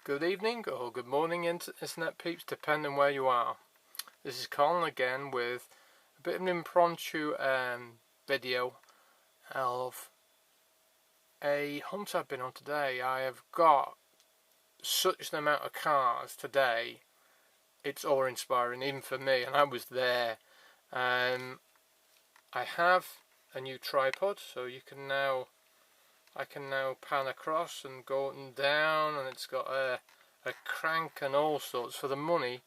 Good evening or good morning, internet peeps, depending where you are. This is Colin again with a bit of an impromptu video of a hunt I've been on today. I have got such an amount of cars today, it's awe-inspiring even for me, and I was there. I have a new tripod, so I can now pan across and go up and down, and it's got a crank and all sorts for the money.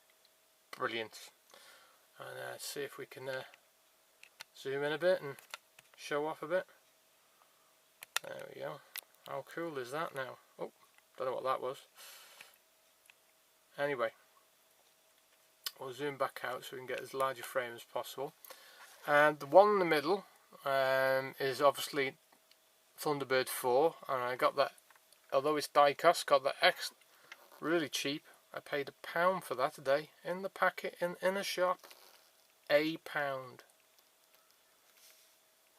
Brilliant. And let's see if we can zoom in a bit and show off a bit. There we go. How cool is that now? Oh, don't know what that was. Anyway, we'll zoom back out so we can get as large a frame as possible. And the one in the middle is obviously Thunderbird 4, and I got that, although it's diecast, got that really cheap. I paid £1 for that today in the packet in a shop. £1.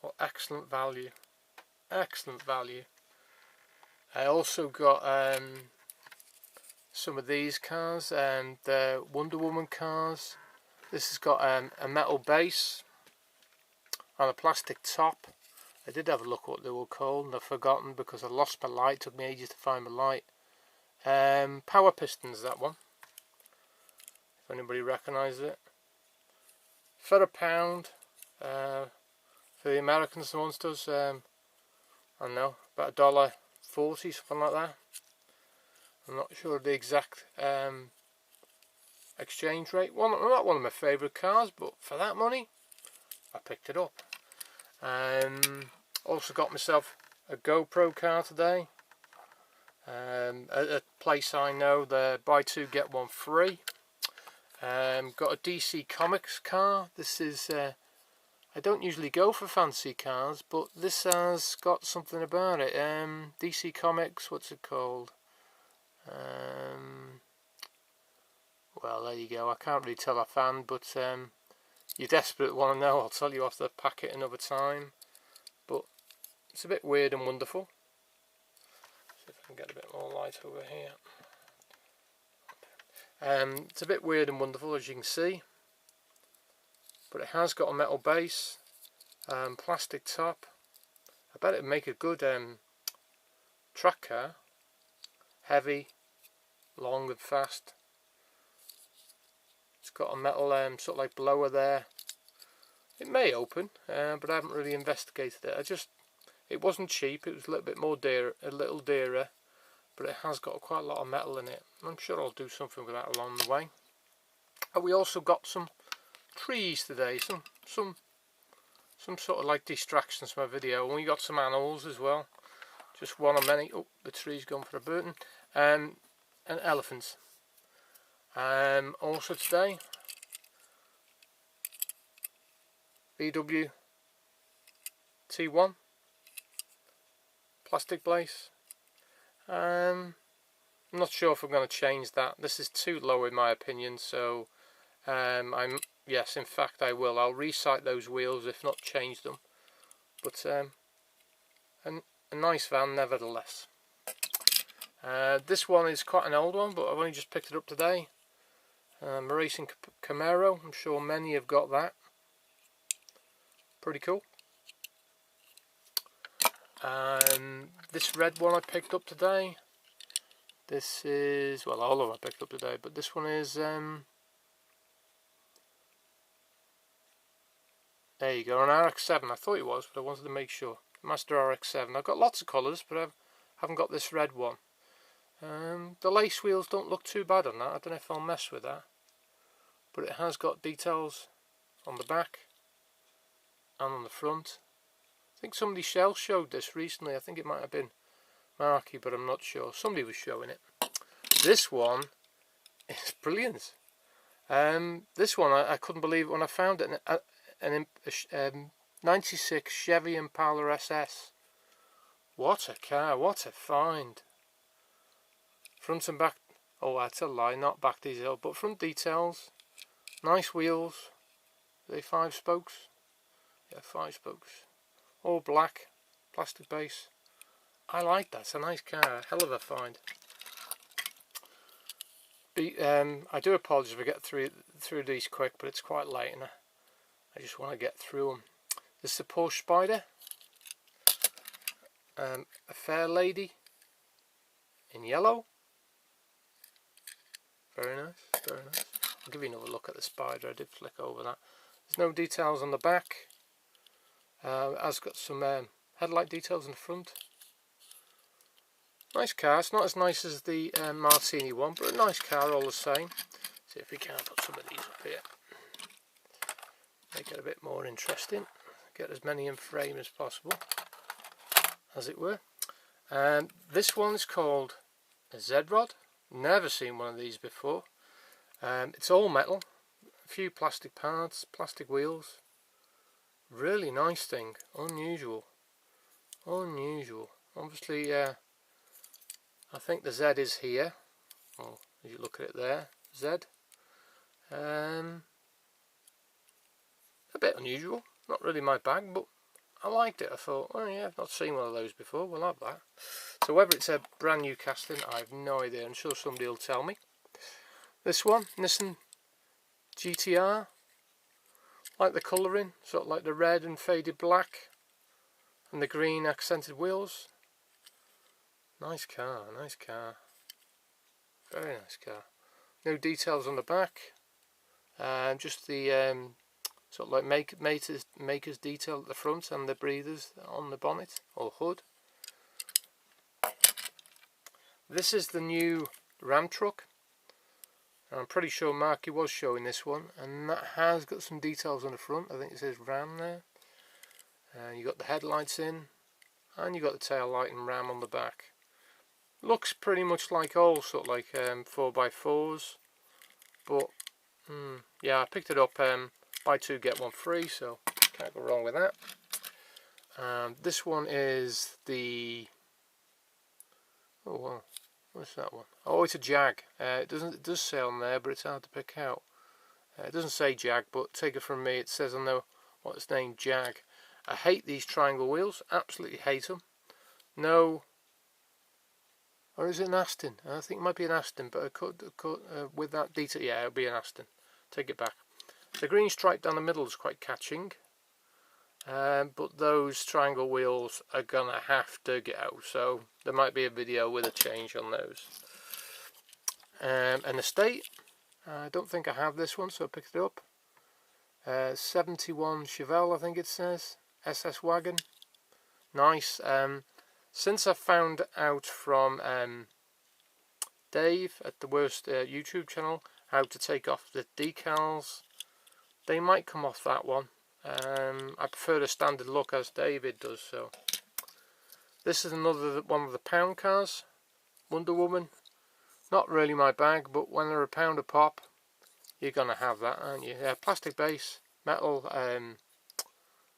Well, excellent value, excellent value. I also got some of these cars, the Wonder Woman cars. This has got a metal base and a plastic top. I did have a look what they were called, and I've forgotten because I lost my light. It took me ages to find my light. Power pistons, that one. If anybody recognises it. For £1, for the Americans, the ones does, I don't know, about $1.40, something like that. I'm not sure of the exact exchange rate. Not one of my favourite cars, but for that money, I picked it up. Also got myself a GoPro car today. At a place I know, the buy two get one free. Got a DC Comics car. This is I don't usually go for fancy cars, but this has got something about it. DC Comics, what's it called? Well, there you go. I can't really tell offhand, but you're desperate want to know, I'll tell you off the packet another time. But it's a bit weird and wonderful. See if I can get a bit more light over here. It's a bit weird and wonderful, as you can see, but it has got a metal base, plastic top. I bet it'd make a good track car. Heavy, long and fast. It's got a metal sort of like blower there. It may open, but I haven't really investigated it. It wasn't cheap. It was a little bit more dearer, but it has got quite a lot of metal in it. I'm sure I'll do something with that along the way. And we also got some trees today, some sort of like distractions from my video. And we got some animals as well. Just one of many. Oh, the tree's gone for a burden. And elephants. Also today, VW T1 plastic base. I'm not sure if I'm going to change that. This is too low in my opinion, so yes, in fact I will. I'll resight those wheels, if not change them. But a nice van nevertheless. This one is quite an old one, but I've only just picked it up today. A racing Camaro. I'm sure many have got that. Pretty cool. This red one I picked up today. This is, well, all of them I picked up today, but this one is there you go, an RX-7. I thought it was, but I wanted to make sure. Master RX-7. I've got lots of colours, but I haven't got this red one. The lace wheels don't look too bad on that. I don't know if I'll mess with that, but it has got details on the back and on the front. I think somebody else showed this recently. I think it might have been Marky, but I'm not sure. Somebody was showing it. This one is brilliant. This one I couldn't believe it when I found it. An 96 Chevy Impala SS. What a car, what a find. Front and back, oh that's a lie, not back detail, but front details. Nice wheels. Are they 5 spokes? Yeah, 5 spokes. All black, plastic base. I like that, it's a nice car, hell of a find. I do apologise if I get through these quick, but it's quite late and I just want to get through them. This is a Porsche Spider, a Fair Lady in yellow. Very nice, very nice. I'll give you another look at the Spider. I did flick over that. There's no details on the back. It has got some headlight details in the front. Nice car. It's not as nice as the Martini one, but a nice car all the same. See if we can put some of these up here. Make it a bit more interesting. Get as many in frame as possible, as it were. And this one's called a Z-Rod. Never seen one of these before. It's all metal. A few plastic parts, plastic wheels. Really nice thing. Unusual. Unusual. Obviously, I think the Z is here. Oh, as you look at it there, Z. A bit unusual. Not really my bag, but I liked it. I thought, oh yeah, I've not seen one of those before. We'll have that. So whether it's a brand new casting, I have no idea. I'm sure somebody will tell me. This one, Nissan GTR. Like the colouring, sort of like the red and faded black and the green accented wheels. Nice car, nice car. Very nice car. No details on the back. Just the sort of like maker's detail at the front and the breathers on the bonnet or hood. This is the new Ram truck. I'm pretty sure Marky was showing this one, and that has got some details on the front. I think it says Ram there. You got the headlights in, and you got the tail light and Ram on the back. Looks pretty much like all sort of like 4x4s, but yeah, I picked it up buy two get one free, so can't go wrong with that. This one is the oh wow. What's that one? Oh, it's a Jag. It does say on there, but it's hard to pick out. It doesn't say Jag, but take it from me, it says on there what it's named, Jag. I hate these triangle wheels. Absolutely hate them. No. Or is it an Aston? I think it might be an Aston, but with that detail, yeah, it'll be an Aston. Take it back. The green stripe down the middle is quite catching. But those triangle wheels are gonna have to go, so there might be a video with a change on those. An Estate, I don't think I have this one, so I picked it up. 71 Chevelle, I think it says, SS wagon. Nice. Since I found out from Dave at the Worst YouTube channel how to take off the decals, they might come off that one. I prefer the standard look as David does. So this is another one of the pound cars, Wonder Woman. Not really my bag, but when they're a pound a pop, you're gonna have that, aren't you? Yeah, plastic base, metal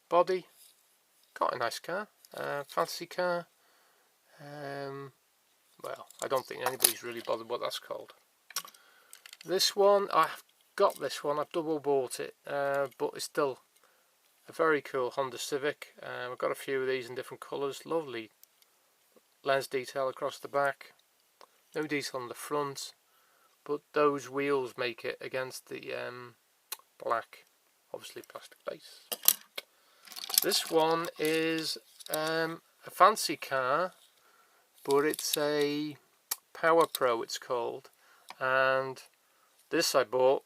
body. Quite a nice car, fancy car. Well, I don't think anybody's really bothered what that's called. This one, I've got this one. I've double bought it, but it's still a very cool Honda Civic. I've got a few of these in different colours. Lovely lens detail across the back. No detail on the front, but those wheels make it against the black, obviously plastic base. This one is a fancy car, but it's a Power Pro, it's called, and this I bought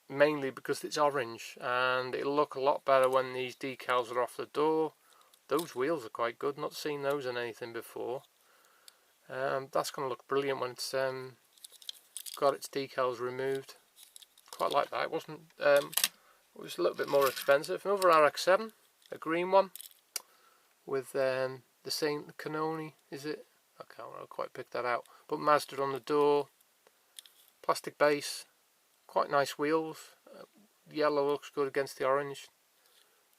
mainly because it's orange and it'll look a lot better when these decals are off the door. Those wheels are quite good, not seen those in anything before. That's going to look brilliant when it's got its decals removed. Quite like that. It wasn't it was a little bit more expensive. Another RX-7, a green one with the same Canoni, is it? I can't quite pick that out, but Mazda on the door, plastic base. Quite nice wheels. Yellow looks good against the orange.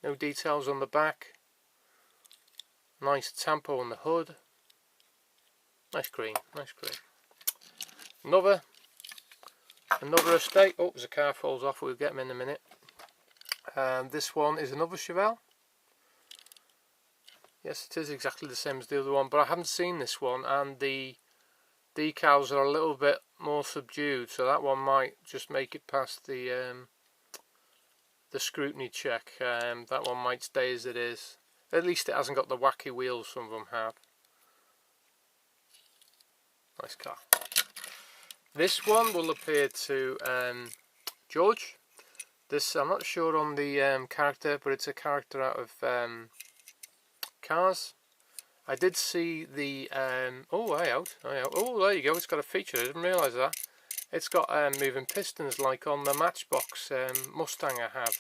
No details on the back. Nice tampo on the hood. Nice green, nice green. Another Estate. Oh, as the car falls off, we'll get them in a minute. This one is another Chevelle. Yes, it is exactly the same as the other one, but I haven't seen this one, and the decals are a little bit more subdued, so that one might just make it past the scrutiny check. That one might stay as it is. At least it hasn't got the wacky wheels some of them have. Nice car. This one will appear to George. This, I'm not sure on the character, but it's a character out of Cars. I did see the oh, eye out. Oh, there you go. It's got a feature. I didn't realise that. It's got moving pistons like on the Matchbox Mustang I have.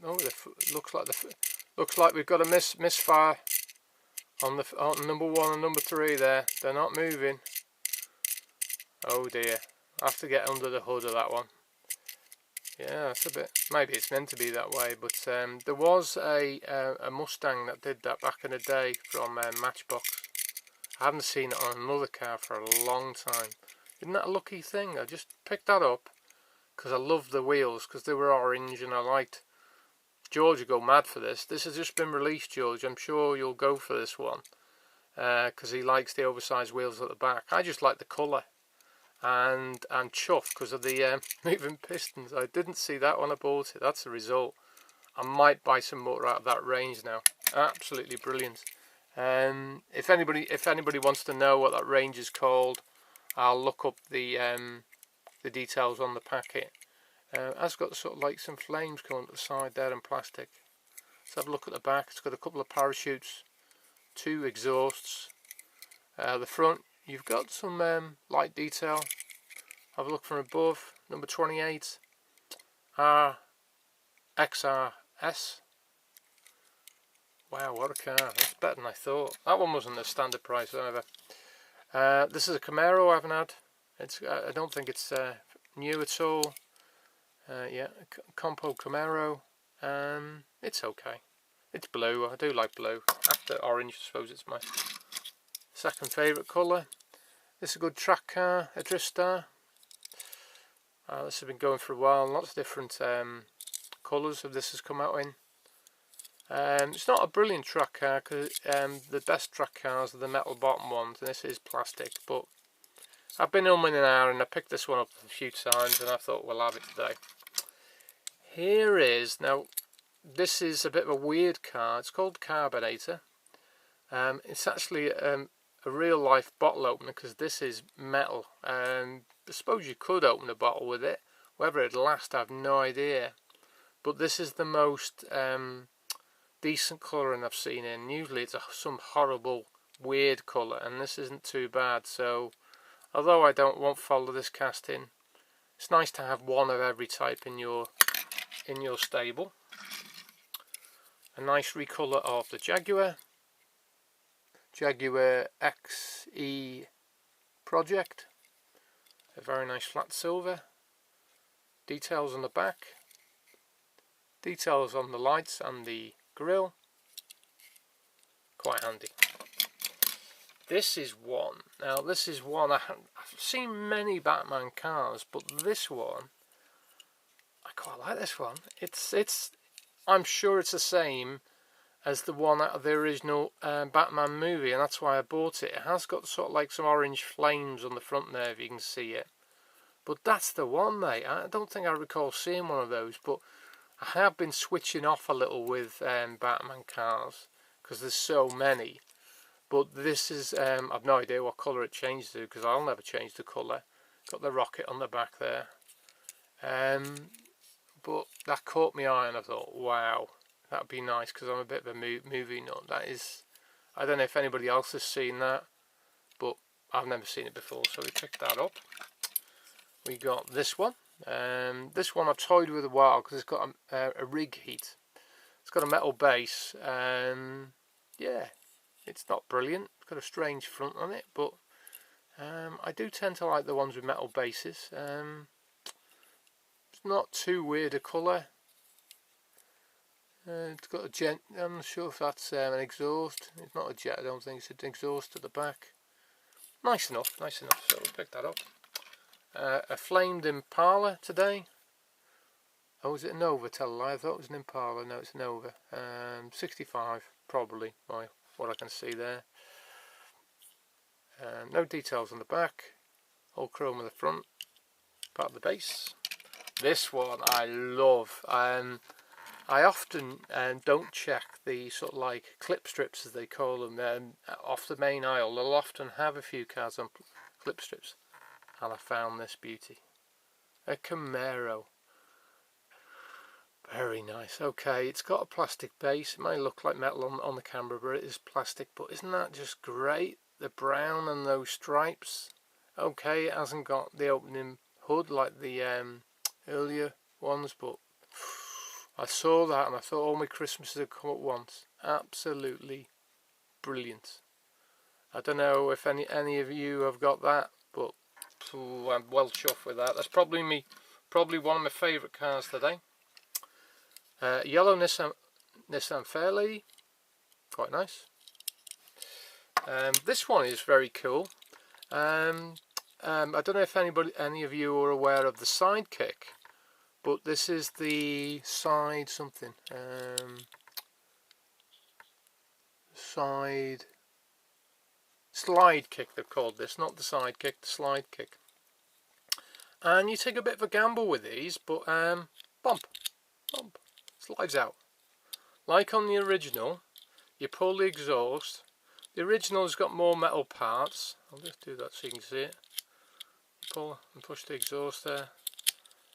Oh, looks like we've got a misfire on number 1 and number 3 there. They're not moving. Oh dear. I have to get under the hood of that one. Yeah, that's a bit. Maybe it's meant to be that way, but there was a Mustang that did that back in the day from Matchbox. I haven't seen it on another car for a long time. Isn't that a lucky thing? I just picked that up because I loved the wheels, because they were orange and I liked. George would go mad for this. This has just been released, George. I'm sure you'll go for this one because he likes the oversized wheels at the back. I just like the colour. And chuffed because of the moving pistons. I didn't see that when I bought it. That's the result. I might buy some more out of that range now. Absolutely brilliant. If anybody wants to know what that range is called, I'll look up the details on the packet. It's got sort of like some flames coming to the side there in plastic. Let's have a look at the back. It's got a couple of parachutes, 2 exhausts. The front, you've got some light detail. Have a look from above. Number 28, XRS. Wow, what a car! That's better than I thought. That one wasn't a standard price either. This is a Camaro I haven't had. I don't think it's new at all. Yeah, Compo Camaro. It's okay. It's blue. I do like blue. After orange, I suppose it's my second favourite colour. This is a good track car, a drift star. This has been going for a while. Lots of different colours of this has come out in. It's not a brilliant track car because the best track cars are the metal bottom ones, and this is plastic. But I've been umming and ahhing, and I picked this one up a few times, and I thought we'll have it today. Here is, now this is a bit of a weird car. It's called Carbonator. It's actually a real life bottle opener because this is metal. I suppose you could open a bottle with it. Whether it'd last, I have no idea. But this is the most decent colouring I've seen in. Usually it's some horrible weird colour, and this isn't too bad. So although I won't follow this casting, it's nice to have one of every type in your stable. A nice recolour of the Jaguar XE Project. A very nice flat silver. Details on the back. Details on the lights and the grille. Quite handy. This is one. Now this is one I've seen many Batman cars, but this one, I quite like this one. It's I'm sure it's the same as the one out of the original Batman movie, and that's why I bought it. It has got sort of like some orange flames on the front there, if you can see it. But that's the one, mate. I don't think I recall seeing one of those, but I have been switching off a little with Batman cars because there's so many. But this is, I've no idea what colour it changed to because I'll never change the colour. Got the rocket on the back there. But that caught my eye and I thought, wow, that'd be nice because I'm a bit of a movie nut. That is, I don't know if anybody else has seen that, but I've never seen it before, so we picked that up. We got this one. This one I've toyed with a while because it's got a rig heat. It's got a metal base. Yeah, it's not brilliant. It's got a strange front on it, but I do tend to like the ones with metal bases. It's not too weird a colour. It's got a jet. I'm not sure if that's an exhaust. It's not a jet. I don't think it's an exhaust at the back. Nice enough. Nice enough. So we'll pick that up. A flamed Impala today. Oh, is it a Nova? Tell a lie. I thought it was an Impala. No, it's a Nova. 65 probably, by what I can see there. No details on the back. all chrome at the front, part of the base. This one I love. I often don't check the sort of like clip strips, as they call them, off the main aisle. They'll often have a few cards on clip strips, and I found this beauty, a Camaro. Very nice. Okay, it's got a plastic base. It might look like metal on the camera, but it is plastic. But isn't that just great? The brown and those stripes. Okay, it hasn't got the opening hood like the earlier ones, but I saw that and I thought all my Christmases had come at once. Absolutely brilliant. I don't know if any of you have got that, but I'm well chuffed with that. That's probably one of my favourite cars today. Yellow Nissan Fairlady, quite nice. This one is very cool. I don't know if any of you are aware of the Sidekick, but this is the side something. Slide kick they've called this, not the Sidekick, the Slide Kick. And you take a bit of a gamble with these, but bump, slides out. Like on the original, you pull the exhaust. The original's got more metal parts. I'll just do that so you can see it. You pull and push the exhaust there.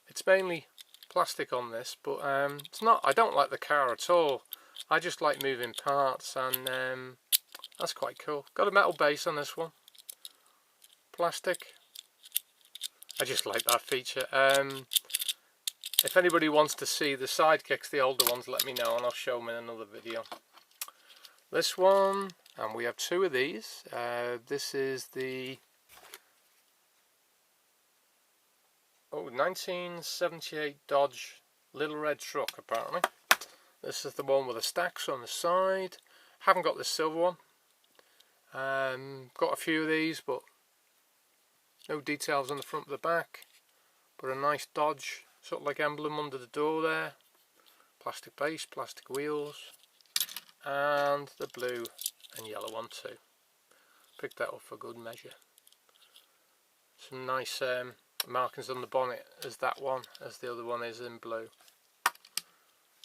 It's mainly plastic on this, but it's not. I don't like the car at all. I just like moving parts, and that's quite cool. Got a metal base on this one. Plastic. I just like that feature. If anybody wants to see the Sidekicks, the older ones, let me know and I'll show them in another video. This one, and we have two of these. This is the 1978 Dodge Little Red Truck, apparently. This is the one with the stacks on the side. Haven't got the silver one. Got a few of these, but no details on the front or the back. But a nice Dodge sort of like emblem under the door there. Plastic base, plastic wheels, and the blue and yellow one too. Picked that up for good measure. Some nice markings on the bonnet as that one, as the other one is in blue.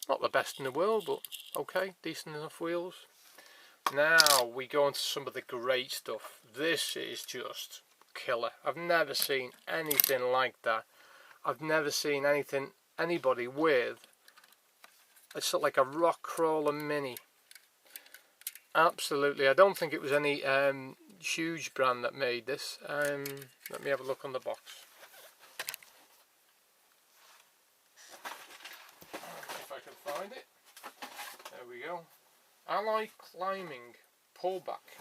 Not the best in the world, but okay, decent enough wheels. Now we go into some of the great stuff. This is just killer. I've never seen anything like that. I've never seen anybody with it's sort of like a rock crawler mini. Absolutely. I don't think it was any huge brand that made this. Let me have a look on the box. If I can find it. There we go. Ally Climbing Pullback,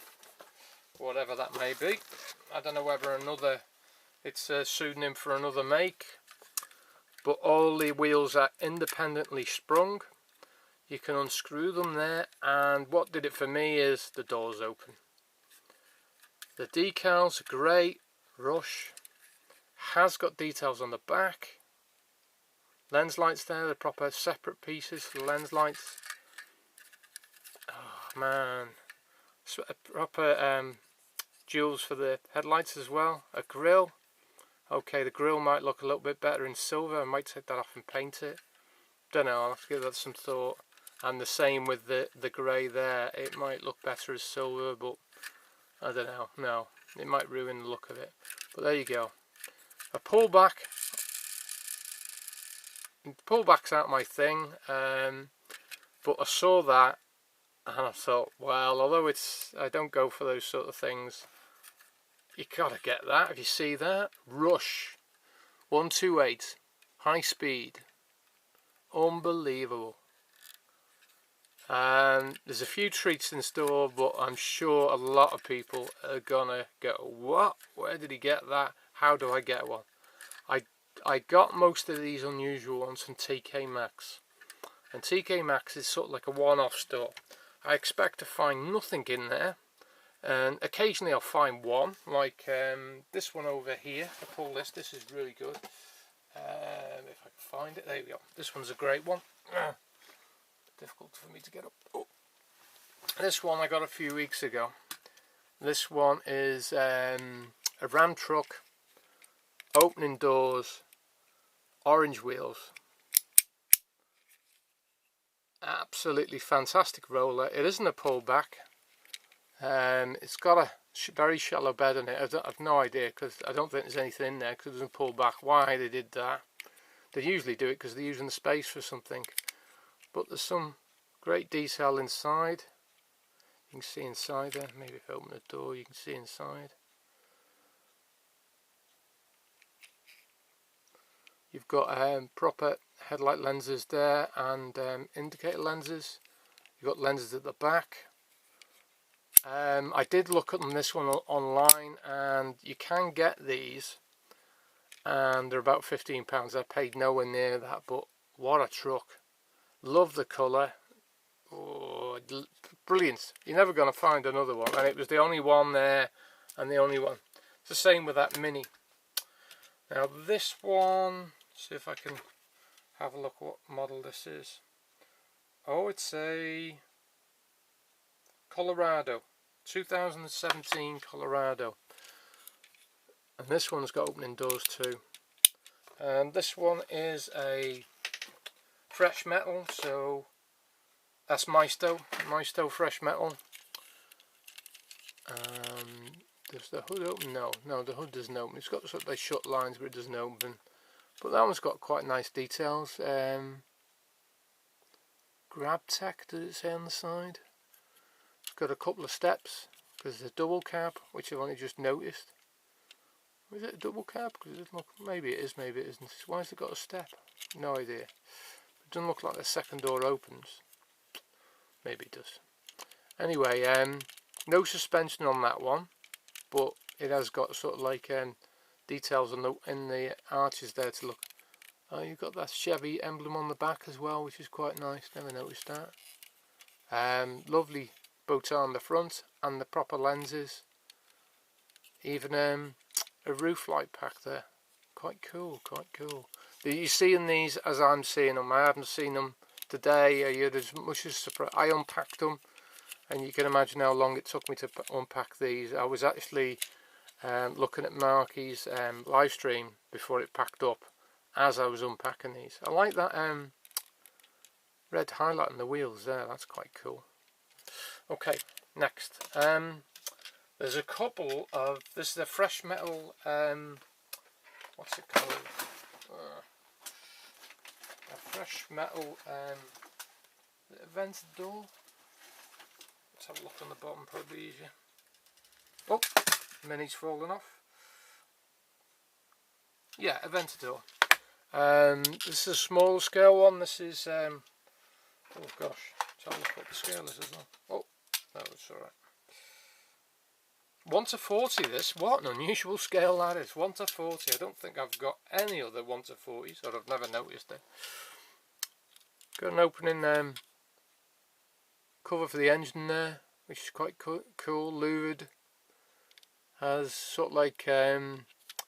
whatever that may be. I don't know whether it's a pseudonym for another make, but all the wheels are independently sprung. You can unscrew them there, and what did it for me is the doors open. The decals are great. Rush has got details on the back. Lens lights there, the proper separate pieces for the lens lights. Oh man, proper jewels for the headlights as well. A grille. Okay, the grille might look a little bit better in silver. I might take that off and paint it. Don't know, I'll have to give that some thought. And the same with the grey there. It might look better as silver, but I don't know. No, it might ruin the look of it. But there you go. A pullback. Pullback's out my thing. But I saw that and I thought, well, although I don't go for those sort of things, you gotta get that. If you see that, Rush 128, high speed, unbelievable. And there's a few treats in store, but I'm sure a lot of people are gonna go, what? Where did he get that? How do I get one? I got most of these unusual ones from TK Maxx, and TK Maxx is sort of like a one-off store. I expect to find nothing in there, and occasionally I'll find one, like this one over here. I pull this. This is really good. If I can find it, there we go. This one's a great one. Difficult for me to get up. Oh. This one I got a few weeks ago. This one is a Ram truck opening doors, orange wheels. Absolutely fantastic roller. It isn't a pullback. It's got a very shallow bed in it. I've no idea, because I don't think there's anything in there, because it doesn't pull back. Why they did that? They usually do it because they're using the space for something. But there's some great detail inside. You can see inside there. Maybe if I open the door you can see inside. You've got proper headlight lenses there, and indicator lenses. You've got lenses at the back. I did look at them, this one, online, and you can get these, and they're about £15. I paid nowhere near that, but what a truck. Love the colour. Oh, brilliant. You're never going to find another one, and it was the only one there and the only one. It's the same with that Mini. Now this one, see if I can have a look what model this is. Oh, it's a Colorado, 2017 Colorado, and this one's got opening doors too. And this one is a fresh metal, so that's Maisto fresh metal. Does the hood open? No, the hood doesn't open. It's got sort of shut lines, but it doesn't open. But that one's got quite nice details. Grab tech, does it say on the side? It's got a couple of steps, because there's a double cab, which I've only just noticed. Is it a double cab? Because it doesn't look, maybe it is, maybe it isn't. Why has it got a step? No idea. It doesn't look like the second door opens. Maybe it does. Anyway, no suspension on that one, but it has got sort of like details on in the arches there to look. Oh, you've got that Chevy emblem on the back as well, which is quite nice. Never noticed that. Lovely bow tie on the front and the proper lenses. Even a roof light pack there. Quite cool, quite cool. You seeing these as I'm seeing them. I haven't seen them today. You're as much as surprised. I unpacked them, and you can imagine how long it took me to unpack these. I was actually looking at Marky's live stream before it packed up as I was unpacking these. I like that red highlight on the wheels there. That's quite cool. Okay, next. There's a couple of, this is a fresh metal, what's it called? A fresh metal vented door. Let's have a look on the bottom, probably easier. Oh, Mini's fallen off. Yeah, a vented door. This is a small scale one. This is, oh gosh, let's have a look what the scale is as well. Oh, no, it's alright. 1 to 40 this, what an unusual scale that is, 1 to 40, I don't think I've got any other 1 to 40s, or I've never noticed it. Got an opening cover for the engine there, which is quite cool, louvered. Has sort of like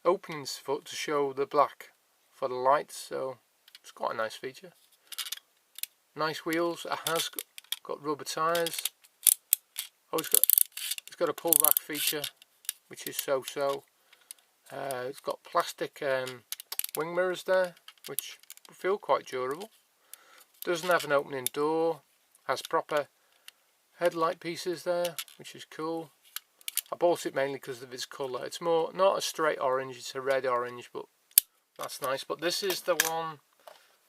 openings to show the black for the lights, so it's quite a nice feature. Nice wheels, it has got rubber tyres. Oh, it's got a pullback feature, which is so-so. It's got plastic wing mirrors there, which feel quite durable. Doesn't have an opening door. Has proper headlight pieces there, which is cool. I bought it mainly because of its colour. It's more not a straight orange, it's a red orange, but that's nice. But this is the one,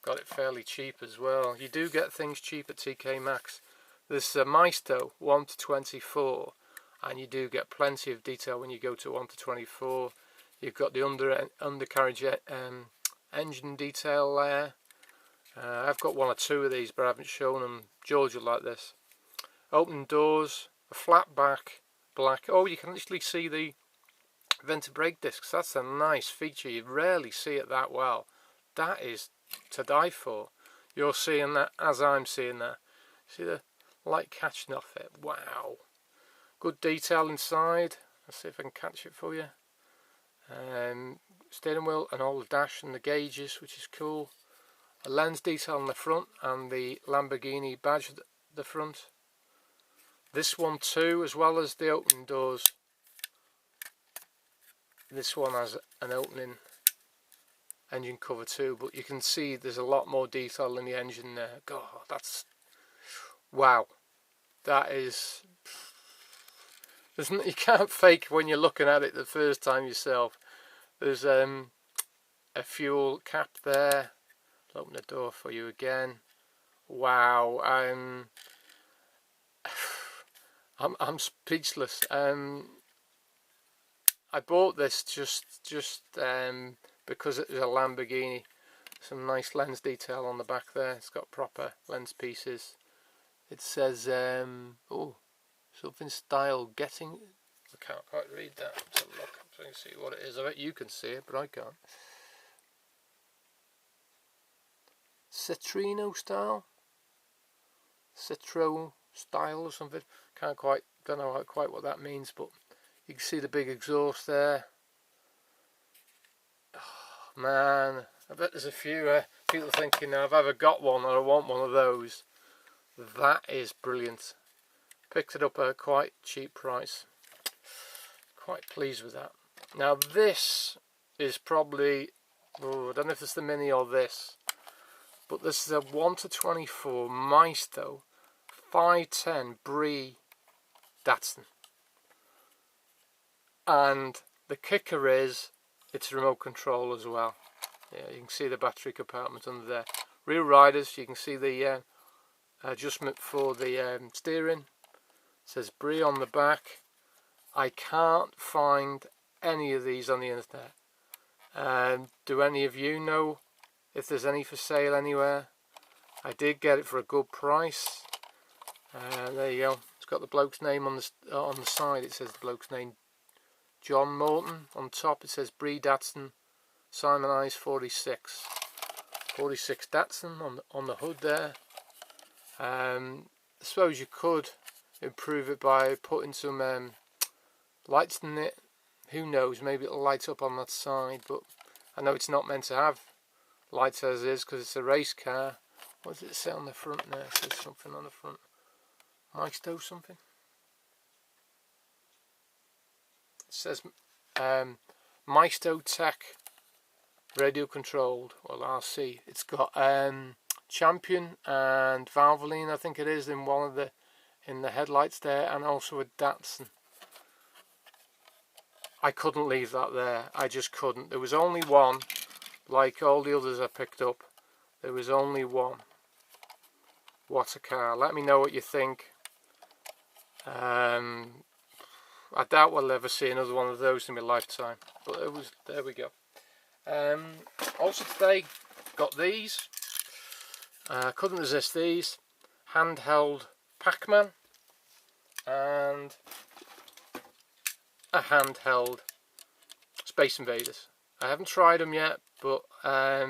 got it fairly cheap as well. You do get things cheap at TK Maxx. This is a Maisto 1 to 24. And you do get plenty of detail when you go to 1 to 24. You've got the undercarriage engine detail there. I've got 1 or 2 of these, but I haven't shown them. George will like this. Open doors, a flat back, black. Oh, you can actually see the vented brake discs. That's a nice feature. You rarely see it that well. That is to die for. You're seeing that as I'm seeing that. See the light catching off it. Wow. Good detail inside. Let's see if I can catch it for you. Steering wheel and all the dash and the gauges, which is cool. A lens detail on the front and the Lamborghini badge at the front. This one too, as well as the opening doors. This one has an opening engine cover too, but you can see there's a lot more detail in the engine there. God, that's wow. That is, you can't fake when you're looking at it the first time yourself. There's a fuel cap there. I'll open the door for you again. Wow, I'm speechless. I bought this just because it was a Lamborghini. Some nice lens detail on the back there. It's got proper lens pieces. It says oh, something style getting. I can't quite read that. Let's have a look so you can see what it is. I bet you can see it, but I can't. Citrino style, Citro style or something. Don't know quite what that means, but you can see the big exhaust there. Oh, man, I bet there's a few people thinking I've ever got one or I want one of those. That is brilliant. Picked it up at a quite cheap price. Quite pleased with that. Now this is probably, oh, I don't know if it's the Mini or this, but this is a 1:24 Maisto 510 BRE Datsun. And the kicker is it's remote control as well. Yeah, you can see the battery compartment under there. Rear riders, you can see the adjustment for the steering. It says BRE on the back. I can't find any of these on the internet. Do any of you know if there's any for sale anywhere? I did get it for a good price. There you go. It's got the bloke's name on the side. It says the bloke's name, John Morton. On top it says BRE Datsun Simon Eyes 46 Datsun on the hood there. I suppose you could improve it by putting some lights in it. Who knows, maybe it'll light up on that side, but I know it's not meant to have lights as is because it's a race car. What does it say on the front there? It says something on the front. Maisto something. It says Maisto Tech radio controlled, well RC. It's got Champion and Valvoline, I think it is, in the headlights there, and also a Datsun. I couldn't leave that there. I just couldn't. There was only one, like all the others I picked up. There was only one. What a car. Let me know what you think. I doubt we'll ever see another one of those in my lifetime. But there we go. Also today, got these. Couldn't resist these. Handheld Pac-Man. And a handheld Space Invaders. I haven't tried them yet, but I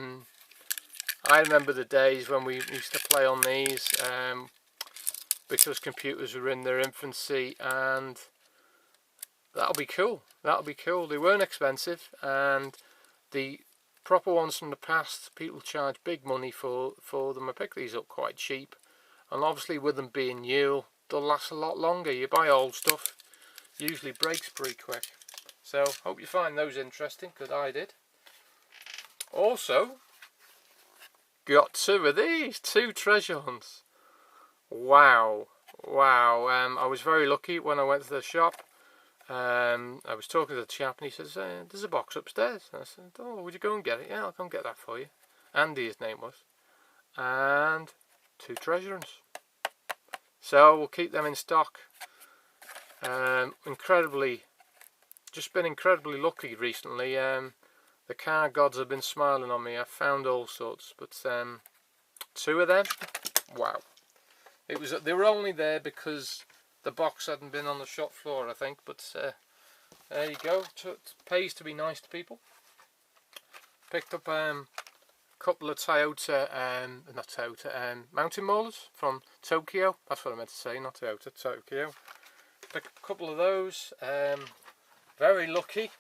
remember the days when we used to play on these because computers were in their infancy, and that'll be cool. That'll be cool. They weren't expensive, and the proper ones from the past, people charge big money for them. I picked these up quite cheap, and obviously with them being new, they'll last a lot longer. You buy old stuff, usually breaks pretty quick. So hope you find those interesting, because I did. Also got two of these, two treasure hunts. Wow. I was very lucky when I went to the shop. I was talking to the chap and he says, there's a box upstairs. And I said, oh, would you go and get it? Yeah, I'll go and get that for you. Andy, his name was. And two treasure hunts. So we'll keep them in stock. Just been incredibly lucky recently. The car gods have been smiling on me. I've found all sorts, but two of them, wow. They were only there because the box hadn't been on the shop floor, I think. But there you go. It pays to be nice to people. Picked up a couple of mountain maulers from Tokyo. That's what I meant to say, not Toyota, Tokyo. Picked up a couple of those. Very lucky.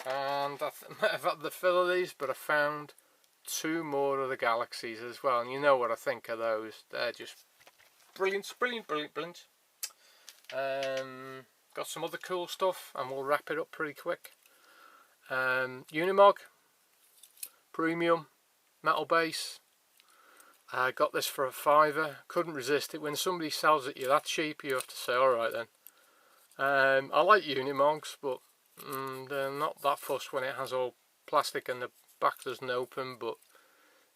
And I might have had the fill of these, but I found two more of the Galaxies as well. And you know what I think of those. They're just brilliant. Got some other cool stuff, and we'll wrap it up pretty quick. Unimog. premium metal base. I got this for a £5. Couldn't resist it. When somebody sells it you that cheap, you have to say alright then. I like Unimogs, but they're not that fussed when it has all plastic and the back doesn't open, but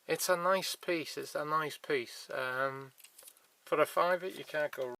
it's a nice piece. It's a nice piece. For a £5 you can't go